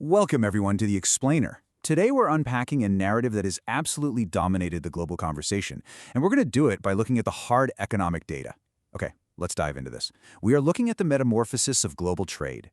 Welcome everyone to The Explainer. Today we're unpacking a narrative that has absolutely dominated the global conversation, and we're going to do it by looking at the hard economic data. Okay, let's dive into this. We are looking at the metamorphosis of global trade.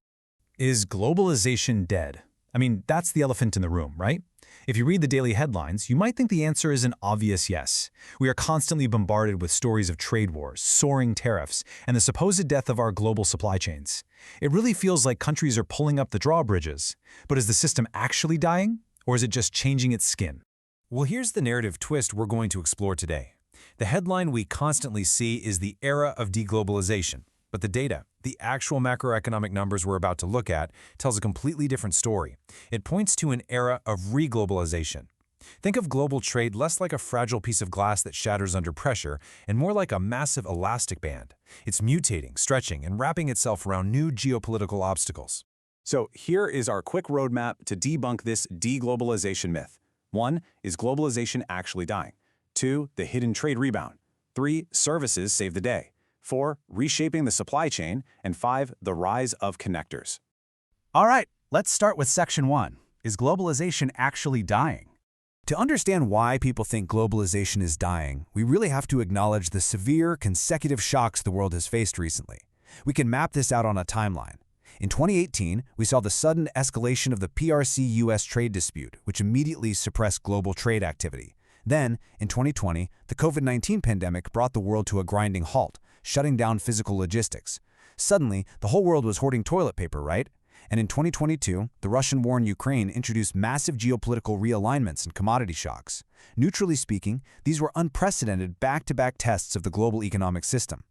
Is globalization dead? I mean, that's the elephant in the room, right? If you read the daily headlines, you might think the answer is an obvious yes. We are constantly bombarded with stories of trade wars, soaring tariffs, and the supposed death of our global supply chains. It really feels like countries are pulling up the drawbridges. But is the system actually dying, or is it just changing its skin? Well, here's the narrative twist we're going to explore today. The headline we constantly see is the era of deglobalization. But the data, the actual macroeconomic numbers we're about to look at, tells a completely different story. It points to an era of reglobalization. Think of global trade less like a fragile piece of glass that shatters under pressure and more like a massive elastic band. It's mutating, stretching, and wrapping itself around new geopolitical obstacles. So here is our quick roadmap to debunk this deglobalization myth. 1. Is globalization actually dying? 2. The hidden trade rebound. 3. Services save the day. 4. Reshaping the supply chain. And 5. The rise of connectors. All right, let's start with Section 1. Is globalization actually dying? To understand why people think globalization is dying, we really have to acknowledge the severe, consecutive shocks the world has faced recently. We can map this out on a timeline. In 2018, we saw the sudden escalation of the PRC-US trade dispute, which immediately suppressed global trade activity. Then, in 2020, the COVID-19 pandemic brought the world to a grinding halt, shutting down physical logistics. Suddenly, the whole world was hoarding toilet paper, right? And in 2022, the Russian war in Ukraine introduced massive geopolitical realignments and commodity shocks. Neutrally speaking, these were unprecedented back-to-back tests of the global economic system.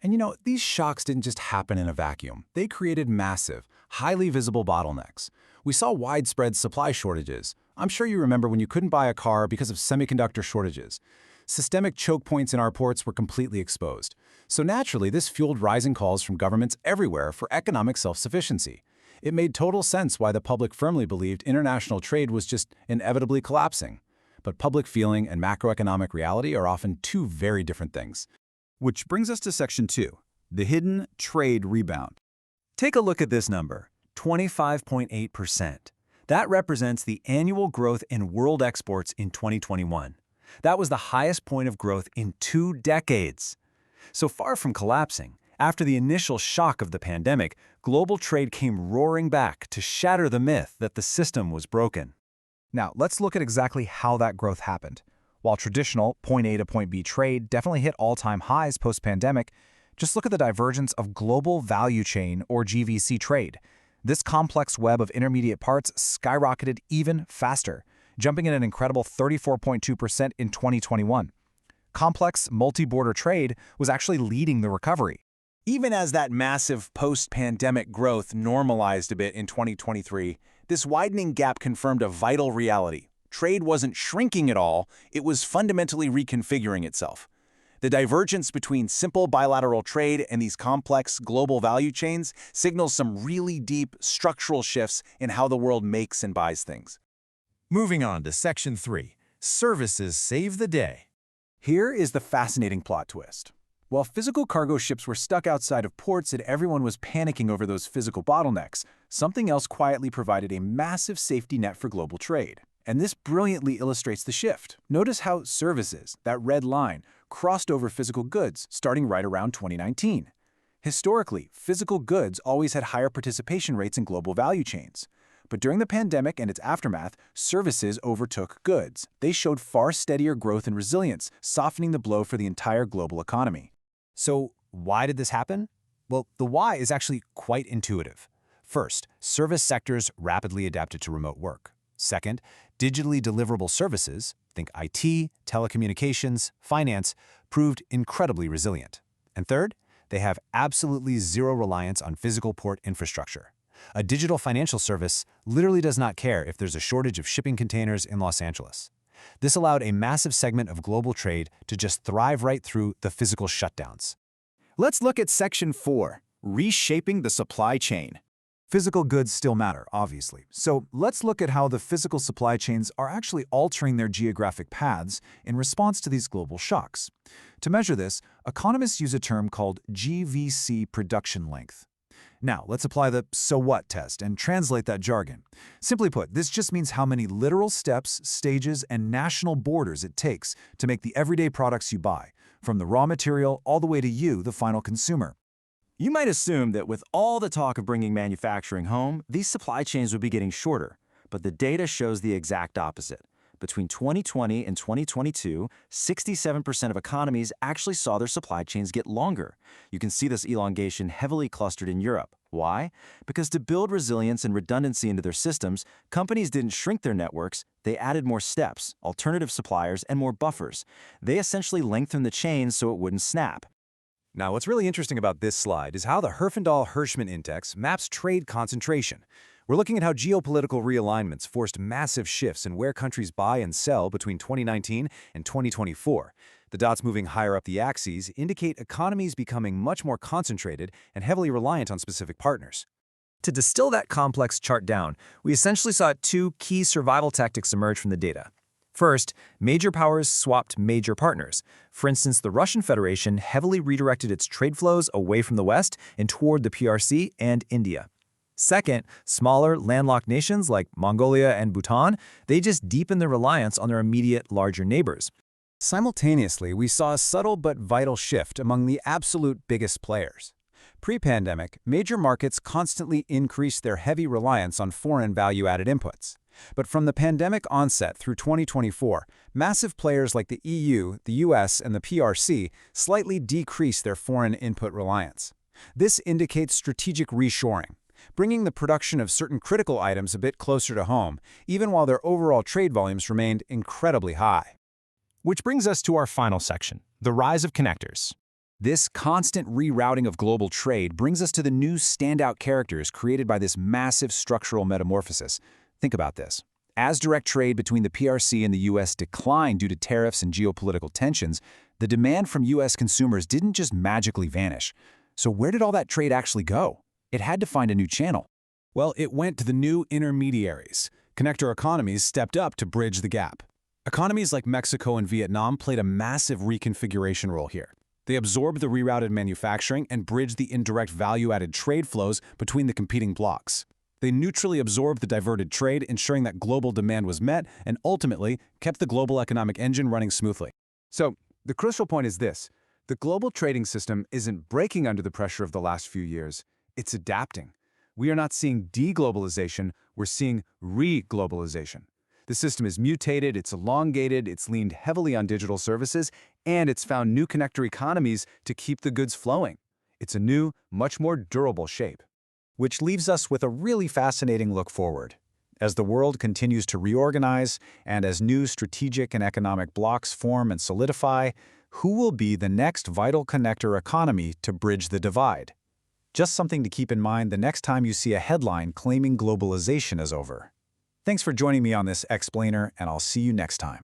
And you know, these shocks didn't just happen in a vacuum. They created massive, highly visible bottlenecks. We saw widespread supply shortages. I'm sure you remember when you couldn't buy a car because of semiconductor shortages. Systemic choke points in our ports were completely exposed. So naturally, this fueled rising calls from governments everywhere for economic self-sufficiency. It made total sense why the public firmly believed international trade was just inevitably collapsing. But public feeling and macroeconomic reality are often two very different things. Which brings us to Section 2, the hidden trade rebound. Take a look at this number, 25.8%. That represents the annual growth in world exports in 2021. That was the highest point of growth in 2 decades. So far from collapsing, after the initial shock of the pandemic, global trade came roaring back to shatter the myth that the system was broken. Now, let's look at exactly how that growth happened. While traditional point A to point B trade definitely hit all-time highs post-pandemic, just look at the divergence of global value chain, or GVC trade. This complex web of intermediate parts skyrocketed even faster, jumping in an incredible 34.2% in 2021. Complex multi-border trade was actually leading the recovery. Even as that massive post-pandemic growth normalized a bit in 2023, this widening gap confirmed a vital reality. Trade wasn't shrinking at all, it was fundamentally reconfiguring itself. The divergence between simple bilateral trade and these complex global value chains signals some really deep structural shifts in how the world makes and buys things. Moving on to Section 3, services save the day. Here is the fascinating plot twist. While physical cargo ships were stuck outside of ports and everyone was panicking over those physical bottlenecks, something else quietly provided a massive safety net for global trade. And this brilliantly illustrates the shift. Notice how services, that red line, crossed over physical goods starting right around 2019. Historically, physical goods always had higher participation rates in global value chains. But during the pandemic and its aftermath, services overtook goods. They showed far steadier growth and resilience, softening the blow for the entire global economy. So why did this happen? Well, the why is actually quite intuitive. First, service sectors rapidly adapted to remote work. Second, digitally deliverable services, think IT, telecommunications, finance, proved incredibly resilient. And third, they have absolutely zero reliance on physical port infrastructure. A digital financial service literally does not care if there's a shortage of shipping containers in Los Angeles. This allowed a massive segment of global trade to just thrive right through the physical shutdowns. Let's look at Section 4, reshaping the supply chain. Physical goods still matter, obviously. So let's look at how the physical supply chains are actually altering their geographic paths in response to these global shocks. To measure this, economists use a term called GVC production length. Now, let's apply the so what test and translate that jargon. Simply put, this just means how many literal steps, stages, and national borders it takes to make the everyday products you buy, from the raw material all the way to you, the final consumer. You might assume that with all the talk of bringing manufacturing home, these supply chains would be getting shorter, but the data shows the exact opposite. Between 2020 and 2022, 67% of economies actually saw their supply chains get longer. You can see this elongation heavily clustered in Europe. Why? Because to build resilience and redundancy into their systems, companies didn't shrink their networks, they added more steps, alternative suppliers, and more buffers. They essentially lengthened the chain so it wouldn't snap. Now, what's really interesting about this slide is how the Herfindahl-Hirschman index maps trade concentration. We're looking at how geopolitical realignments forced massive shifts in where countries buy and sell between 2019 and 2024. The dots moving higher up the axes indicate economies becoming much more concentrated and heavily reliant on specific partners. To distill that complex chart down, we essentially saw two key survival tactics emerge from the data. First, major powers swapped major partners. For instance, the Russian Federation heavily redirected its trade flows away from the West and toward the PRC and India. Second, smaller, landlocked nations like Mongolia and Bhutan, they just deepened their reliance on their immediate, larger neighbors. Simultaneously, we saw a subtle but vital shift among the absolute biggest players. Pre-pandemic, major markets constantly increased their heavy reliance on foreign value-added inputs. But from the pandemic onset through 2024, massive players like the EU, the US, and the PRC slightly decreased their foreign input reliance. This indicates strategic reshoring, bringing the production of certain critical items a bit closer to home, even while their overall trade volumes remained incredibly high. Which brings us to our final section, the rise of connectors. This constant rerouting of global trade brings us to the new standout characters created by this massive structural metamorphosis. Think about this. As direct trade between the PRC and the US declined due to tariffs and geopolitical tensions, the demand from US consumers didn't just magically vanish. So where did all that trade actually go? It had to find a new channel. Well, it went to the new intermediaries. Connector economies stepped up to bridge the gap. Economies like Mexico and Vietnam played a massive reconfiguration role here. They absorbed the rerouted manufacturing and bridged the indirect value-added trade flows between the competing blocs. They neutrally absorbed the diverted trade, ensuring that global demand was met and ultimately kept the global economic engine running smoothly. So, the crucial point is this. The global trading system isn't breaking under the pressure of the last few years. It's adapting. We are not seeing deglobalization, we're seeing reglobalization. The system is mutated, it's elongated, it's leaned heavily on digital services, and it's found new connector economies to keep the goods flowing. It's a new, much more durable shape. Which leaves us with a really fascinating look forward. As the world continues to reorganize, and as new strategic and economic blocs form and solidify, who will be the next vital connector economy to bridge the divide? Just something to keep in mind the next time you see a headline claiming globalization is over. Thanks for joining me on this explainer, and I'll see you next time.